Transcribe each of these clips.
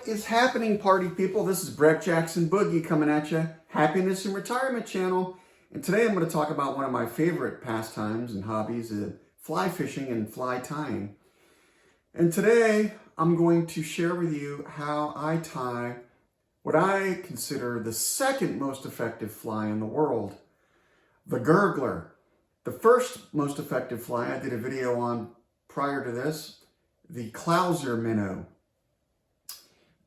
is happening, party people? This is Brett Jackson Boogie coming at you, Happiness and Retirement Channel. And today I'm going to talk about one of my favorite pastimes and hobbies, fly fishing and fly tying. And today I'm going to share with you how I tie what I consider the second most effective fly in the world, the gurgler. The first most effective fly I did a video on prior to this, the clouser minnow.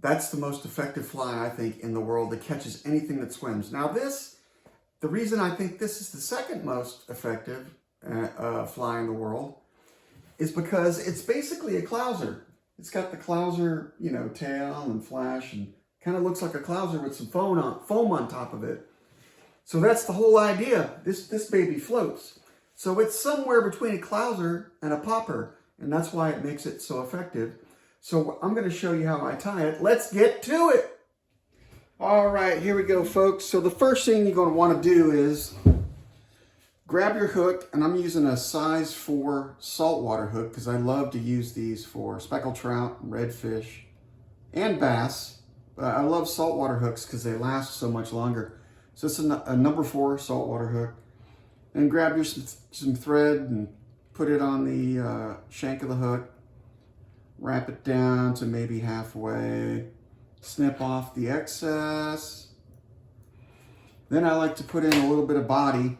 That's the most effective fly, I think, in the world that catches anything that swims. Now the reason I think this is the second most effective fly in the world is because it's basically a clouser. It's got the clouser, tail and flash, and kind of looks like a clouser with some foam on top of it. So that's the whole idea. This baby floats. So it's somewhere between a clouser and a popper, and that's why it makes it so effective. So I'm going to show you how I tie it. Let's get to it. All right, here we go, folks. So the first thing you're going to want to do is grab your hook, and I'm using a size 4 saltwater hook because I love to use these for speckled trout, redfish, and bass. But I love saltwater hooks because they last so much longer. So it's a number 4 saltwater hook. And grab your some thread and put it on the shank of the hook. Wrap it down to maybe halfway. Snip off the excess. Then I like to put in a little bit of body.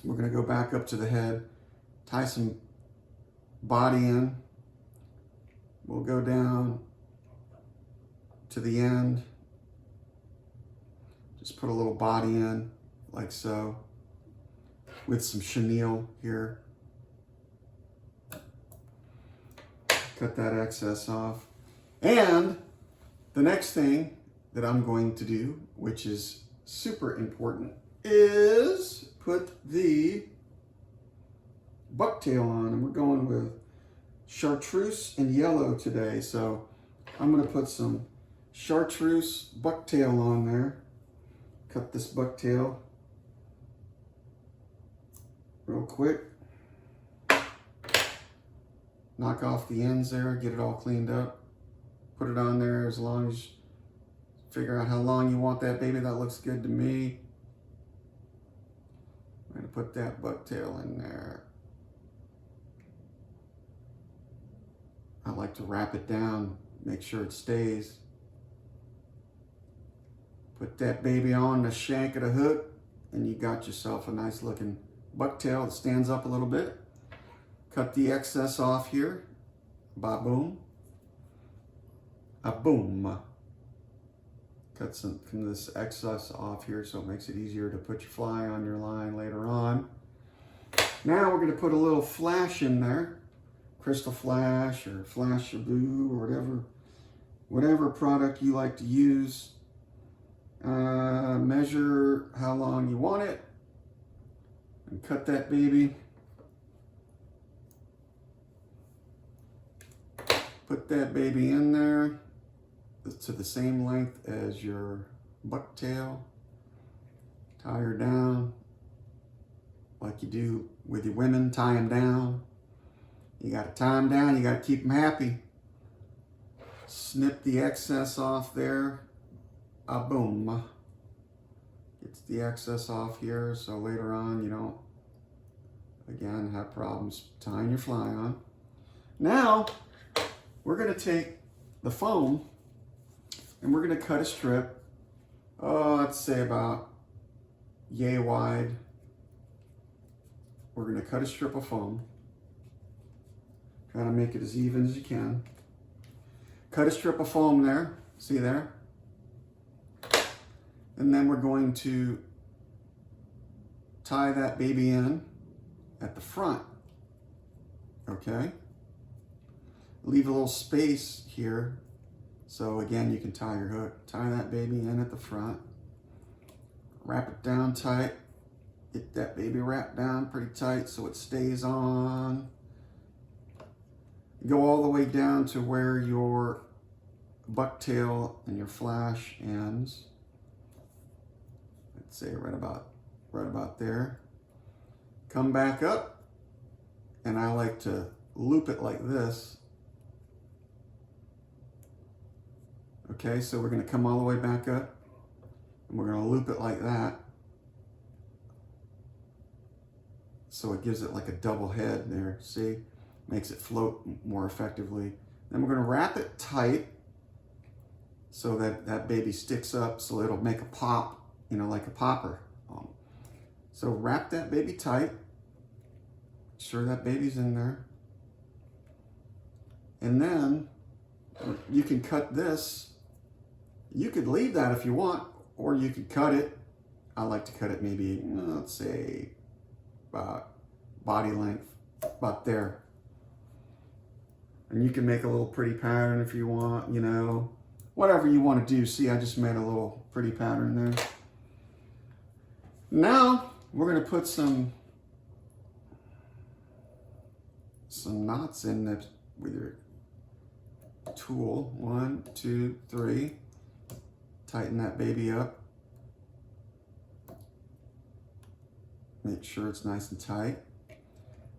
We're going to go back up to the head. Tie some body in. We'll go down to the end. Just put a little body in, like so, with some chenille here. Cut that excess off. And the next thing that I'm going to do, which is super important, is put the bucktail on. And we're going with chartreuse and yellow today. So I'm going to put some chartreuse bucktail on there. Cut this bucktail real quick. Knock off the ends there, get it all cleaned up. Put it on there as long as you figure out how long you want that baby. That looks good to me. I'm going to put that bucktail in there. I like to wrap it down, make sure it stays. Put that baby on the shank of the hook, and you got yourself a nice looking bucktail that stands up a little bit. Cut the excess off here. Ba-boom. A-boom. Cut some of this excess off here so it makes it easier to put your fly on your line later on. Now we're going to put a little flash in there. Crystal Flash or Flash Shaboo or whatever product you like to use. Measure how long you want it. And cut that baby. Put that baby in there to the same length as your bucktail. Tie her down like you do with your women. Tie them down. You got to tie them down. You got to keep them happy. Snip the excess off there. Boom. Gets the excess off here so later on you don't, again, have problems tying your fly on. Now, we're going to take the foam and we're going to cut a strip, let's say about yay wide. We're going to cut a strip of foam. Try to make it as even as you can. Cut a strip of foam there, see there? And then we're going to tie that baby in at the front, okay? Leave a little space here. So again, you can tie your hook. Tie that baby in at the front. Wrap it down tight. Get that baby wrapped down pretty tight so it stays on. Go all the way down to where your bucktail and your flash ends. Let's say right about there. Come back up, and I like to loop it like this. Okay, so we're going to come all the way back up, and we're going to loop it like that. So it gives it like a double head there, see? Makes it float more effectively. Then we're going to wrap it tight so that that baby sticks up, so it'll make a pop, you know, like a popper. So wrap that baby tight. Make sure that baby's in there. And then you can cut this. You could leave that if you want, or you could cut it. I like to cut it maybe, let's say, about body length, about there. And you can make a little pretty pattern if you want, you know, whatever you want to do. See, I just made a little pretty pattern there. Now we're going to put some knots in that with your tool. 1, 2, 3. Tighten that baby up. Make sure it's nice and tight.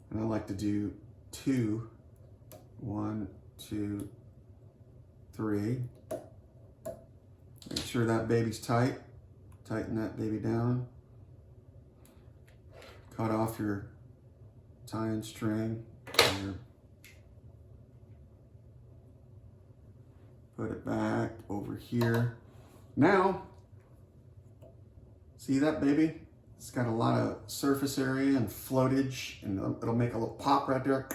And I like to do 2. 1, 2, 3. Make sure that baby's tight. Tighten that baby down. Cut off your tie-in string. Put it back over here. Now, see that baby? It's got a lot of surface area and floatage, and it'll make a little pop right there.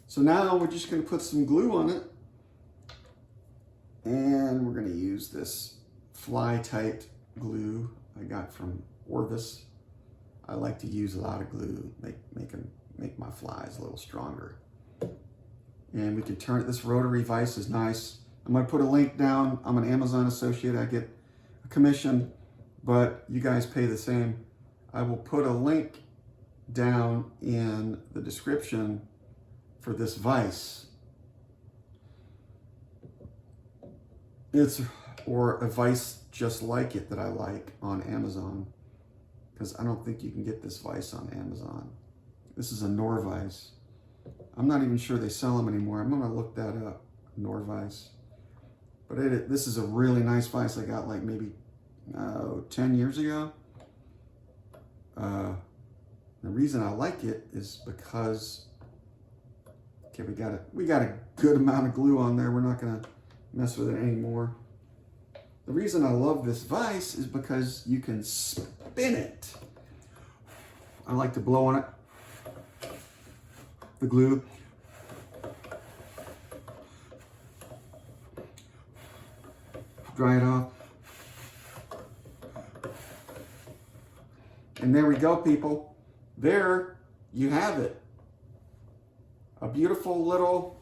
So now we're just going to put some glue on it, and we're going to use this fly-tight glue I got from Orvis. I like to use a lot of glue, make my flies a little stronger. And we can turn it. This rotary vise is nice. I'm going to put a link down. I'm an Amazon associate. I get a commission, but you guys pay the same. I will put a link down in the description for this vise. Or a vise just like it that I like on Amazon, because I don't think you can get this vise on Amazon. This is a Norvise. I'm not even sure they sell them anymore. I'm gonna look that up, Norvise. But this is a really nice vise I got like maybe 10 years ago. The reason I like it is because, okay, we got a good amount of glue on there. We're not gonna mess with it anymore. The reason I love this vise is because you can spin it. I like to blow on it, the glue. Dry it off. And there we go, people. There you have it. A beautiful little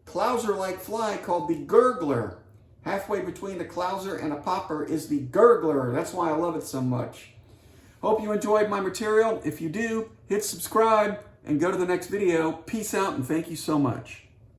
clouser-like fly called the gurgler. Halfway between the clouser and a popper is the gurgler. That's why I love it so much. Hope you enjoyed my material. If you do, hit subscribe and go to the next video. Peace out and thank you so much.